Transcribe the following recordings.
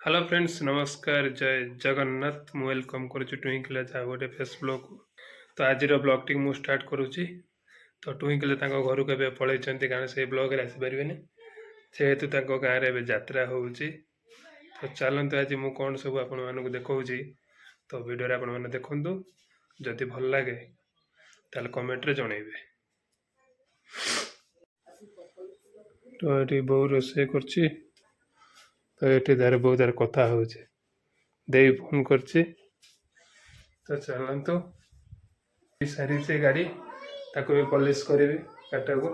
Hello friends नमस्कार जय जगन्नाथ मु वेलकम करुच्ची टुईंकले जहाँ गोटे फेस ब्लॉग तो आज ब्लॉग टी मु स्टार्ट करुच्ची तो टुईंकले घर को पलैं कारण से ब्लॉग रे आसीपारे जेहेतु गाँव में यात्रा होची तो चलते आज मु कौन सब आपण मानक देखौची तो वीडियो आपण मैंने देखु जदि भल लगे ताल कमेंट रे जनइबे। तो ये बहु रोषे करची तो ये तार बहुत तार कथा हो फोन कर तो चलतु सारी से गाड़ी ताको भी पॉलिश करी गाटा को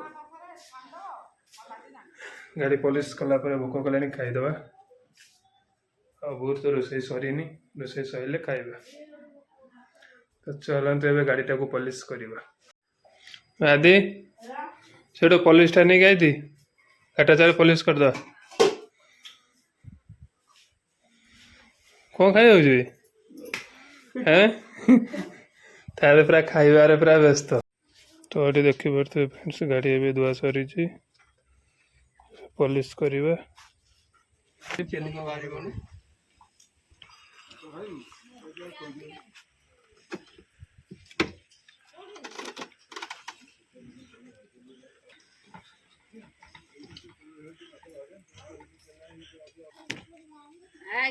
गाड़ी पॉलिश कलापर भोक कला खाईदे बहुत तो रोषे सरनी रोषे सरले खाइबा तो चलतु ए गाड़ीटा को पॉलिश करवा आदि से पॉलिशटा नहीं गई गाटा चार पॉलिश करदे कौन खाई तार पूरा खाइबार पूरा व्यस्त तो ये देखिए फ्रेंड्स गाड़ी ए धुआ सरी पॉलिश करवा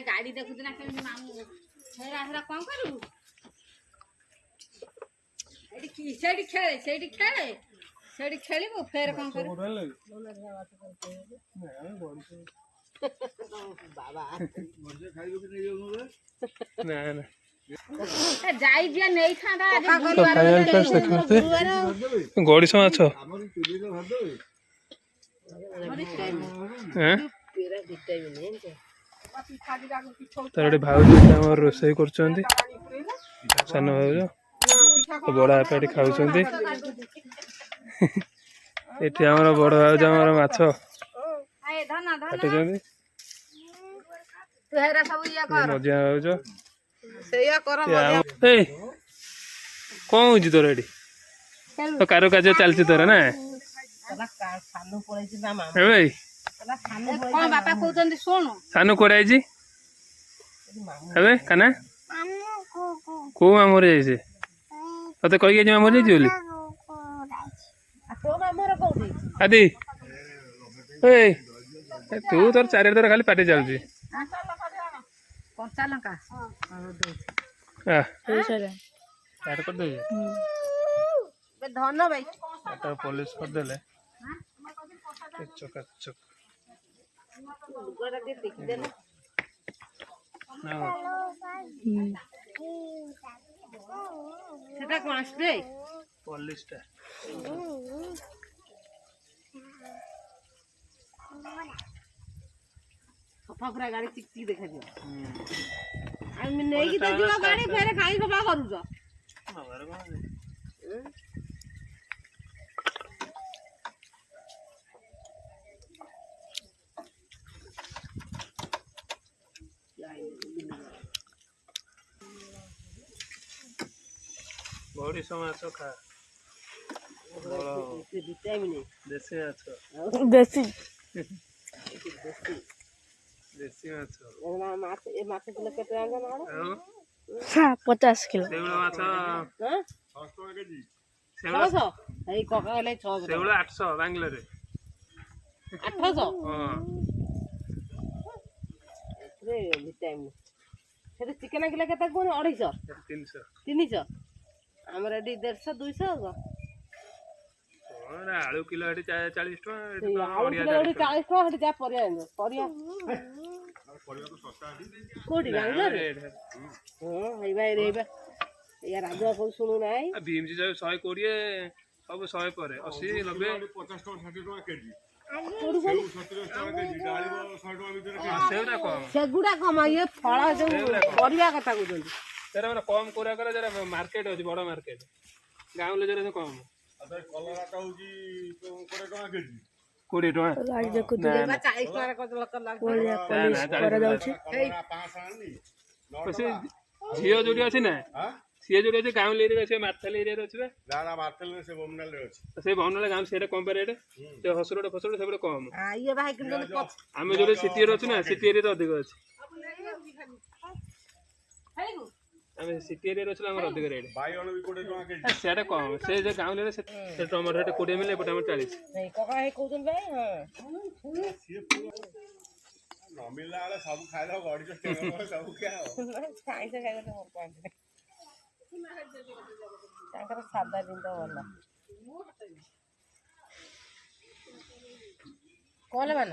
गाड़ी देखु ना मामू हेरा हेरा कौन करू सेठी खेलू फेर कौन करू बाबा ना ना जाई दिया नहीं खांदा गड़ीस माछ तार गोटे भाउज रोषे कर सान भाउज बड़ बापा ये खाऊ ये आम बड़ भाउज आम माछ काटुं मजा भाउज कौन हो तोर ये तो कारुकार्य चलती तोर ना भाई बापा कहते शुणु सानू कोड़ाई काना को मामूर जाइए ते कही मामूर जाइए आदि तू तोर चार थर खाली पाटे चलुची धन भाई पॉलिश करदे चकाचक সেটা কোন আসবে পলিশটা সফা পুরা গাড়ি চিকচিক দেখা দিও আমি নেই কি তো ଯିବ ଗାଡି ଫେରେ ଖାଇ ସଫା କରୁଛ ବାବାରେ କଣ बड़ी माछ खा देसी माछ देसी देसी माछ ଏ ମାଛ କିଲୋ କେତେ ଟଙ୍କା ନବ 50 किलो सेउळ माछ 600 କେଜି 600 ଏଇ କକା ହେଲେ 600 सेउळ 800 बांग्लोर 800 हां रे ভিটামিন সেটা চিকেন কিলো কেতে কোন 250 300 हमर एडी 150 200 ओरा आलू किलो एडी 40 टका एडी आलू किलो एडी 40 टका एडी जा परिया परिया तो सस्ता एडी कोडी बांग्लोर हां हेई भाई रे बा या राजू को सुनु नाही भीम जी जो 120 सब 100 पर 80 90 50 टका 60 टका केजी कोडी साली 70 टका केजी डालिबो 100 टका भीतर सेउरा कम सेगुडा कम ये फळा जो परिया कथा कहउछन तेरा माने कम कोरा करे जरा मार्केट अछि बड़ मार्केट गांव ले जरा कम अबे कलराटा होजी 20 टका केजी 20 टका गाड़ी देखो तू 40 टका कत लक लाग पॉलिश कर जाउची 5 आनी पसे झियो जोडी अछि ना हां सी जोडी अछि गांव ले रे अछि माथल एरिया रे अछि बे दादा मार्केट से बोमनाल रे अछि से भवनले गांव सेटा कम रेट से हसरोड फसरोड सब कम आ ये भाई किन आमे जोडी सिटी रे अछि ना सिटी एरिया तो अधिक अछि ଆମେ ସିଟି ଏରିଆରେ ଅଛୁ ଆମର ଅଧିକ ରେଟ୍ ବାଇଗଣ ବି 20 ଟଙ୍କା କେଜି। ସିଆଡ଼େ କମ୍ ସେ ଯେ ଗାଉଁଲିରେ ସେ ଟମାଟୋ ରେଟ୍ 20 ମିଳେ ଏପଟେ ଆମର 40 ନାଇଁ କକା ହେଇ କହୁଛନ୍ତି ଭାଇ ହଁ ସିଏ ପୁରା ନ ମିଳିଲା ବେଳେ ସବୁ ଖାଇଦବ ଗଡ଼ିଚ ତେଲ ସବୁ ଖିଆ ହବ। ଆଇଁଷ ଖାଇବାକୁ ଭଲ ପାଆନ୍ତି ତାଙ୍କର ସାଧା ଜିନିଷ ଭଲ କଣ ମାନ